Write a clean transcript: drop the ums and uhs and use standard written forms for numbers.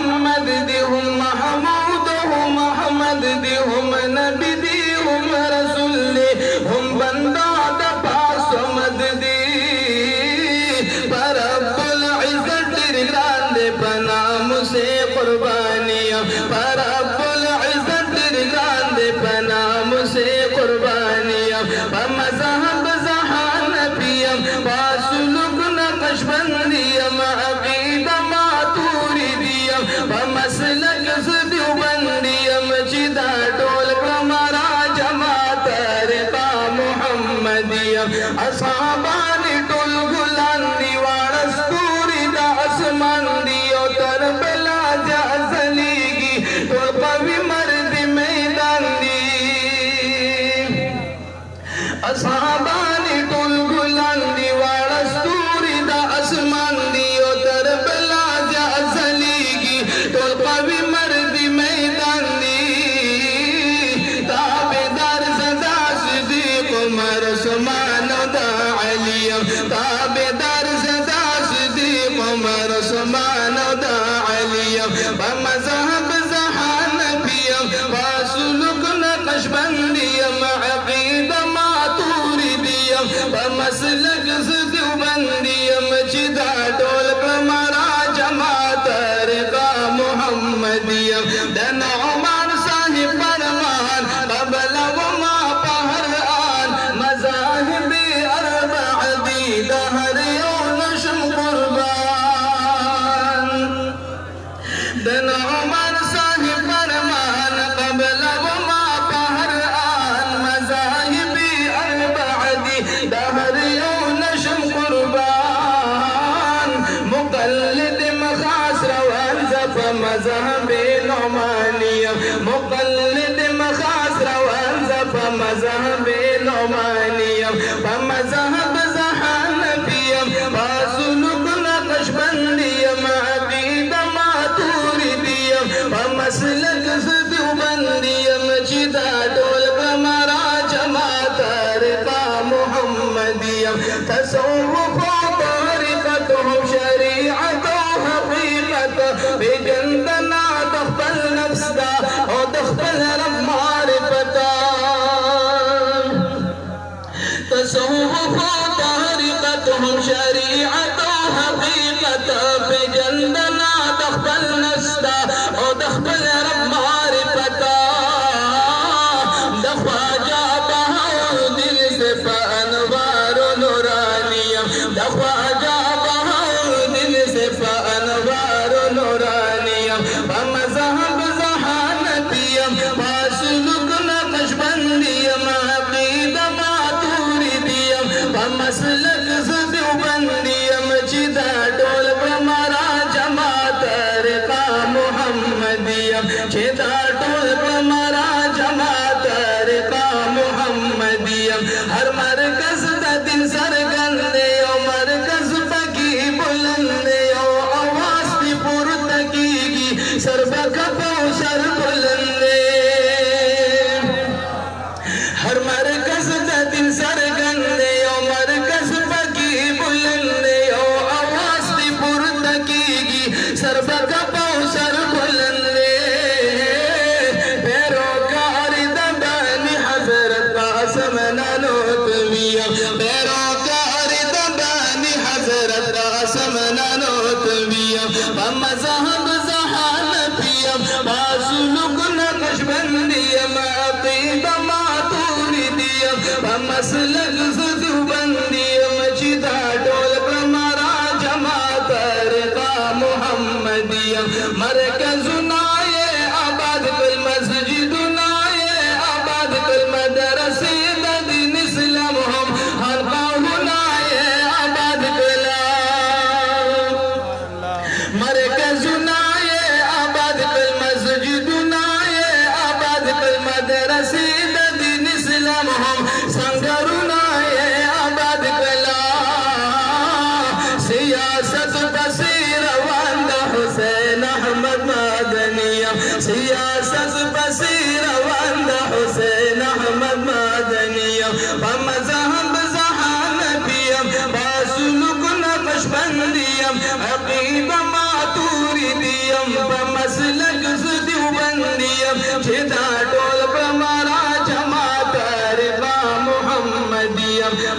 محمد دی هم محمود هم احمد دی هم نبی دی هم رسول دی هم بندہ دا پاس مد دی پر رب العزت گران دے پنام سے قربانیاں پر رب العزت گران دے پنام سے قربانیاں مذہب زہان پیم باسلوک نقشبندیم عقیدہ ماتوریدیم مسلک زدیوبندیم چدا ٹول کمرا جماعت رقا محمدیم اصحابانی ٹول گلان دیوارستوری دا اسمان دیو تر بلا جازلیگی ٹول قوی مرد میدان دی اصحابانی ٹول گلان دیوارستوری دا اسمان دیو تر بلا جازلیگی ٹول قوی مرد میدان دی تابدار زدا صدیق عمر عثمان دا علیم تابدار زدا صدیق عمر عثمان دا علیم بمذہب زہان پیم باسلوک نقشبندیم عقیدہ ماتوریدیم بمسلک زدیوبندیم چدا ٹول کمرا جماعت رقا محمدیم دن عمر صاحب فرمان قبل وما پہر آن مذاہب اربع دی دہر یونشم قربان دن عمر صاحب فرمان قبل وما پہر آن مذاہب اربع دی دہر یونشم قربان مقلد مخاص روان زف مذہب نعمانیہ مقلد مخاص روان زف مذہب نعمانیہ مذہب زہان پیم باسلوک نقشبندیم عقیدہ ماتوریدیم مسلک زدیوبندیم چدا ٹول کمرا جماعت رقا محمدیم تصوف و طریقت ہم شریعت و حقیقت بجندنا دخبل نفس دا او دخبل رب معرفتا تصوف و طریقت ہم شریعت و حقیقت بجندنا دخبل نفس دا او دخبل رب معرفتا دخواجہ بہاؤ دل سے فانوار نورانیم دخواجہ بہاؤ دل سے فانوار نورانیم بمذہب زہان پیم باسلوک نقشبندیم عقیدہ ماتوریدیم بمسلک زدیوبندیم چدا ٹول کمرا جماعت رقا محمدیم چدا ٹول کمرا جماعت رقا محمدیم ہر مرکز دا دن سرگندے او مرکز پکی بلندے او آواز دی پورتگیگی سر بکپو سر بلندے ہر مرکز دا دن سرگندے او مرکز پکی بلندے او آواز دی پورتگیگی سر بکپو سر بلندے پیروکار دبانی حضرت قاسم نانوتویہ پیروکار دبانی حضرت قاسم نانوتویہ بمذہب زہان پیم باسلوک نقشبندیم عقیدہ ماتوریدیم بمسلک زدیوبندیم چدا ٹول کمرا جماعت رقا محمدیم مرکز نائے آباد کل مسجد نائے آباد کل مدرسی دا دین اسلام ہم حلقہ نائے آباد کلا مرکز نائے آباد کل مسجد نائے آباد کل مدرسی دا دین اسلام ہم سنگر نائے آباد کلا سیاست بصیر واندہ حسین احمد مدنیہ سیاست بصیر واندہ حسین احمد مدنیہ بمذہب زہان پیم باسلوک نقشبندیم عقیدہ ماتوریدیم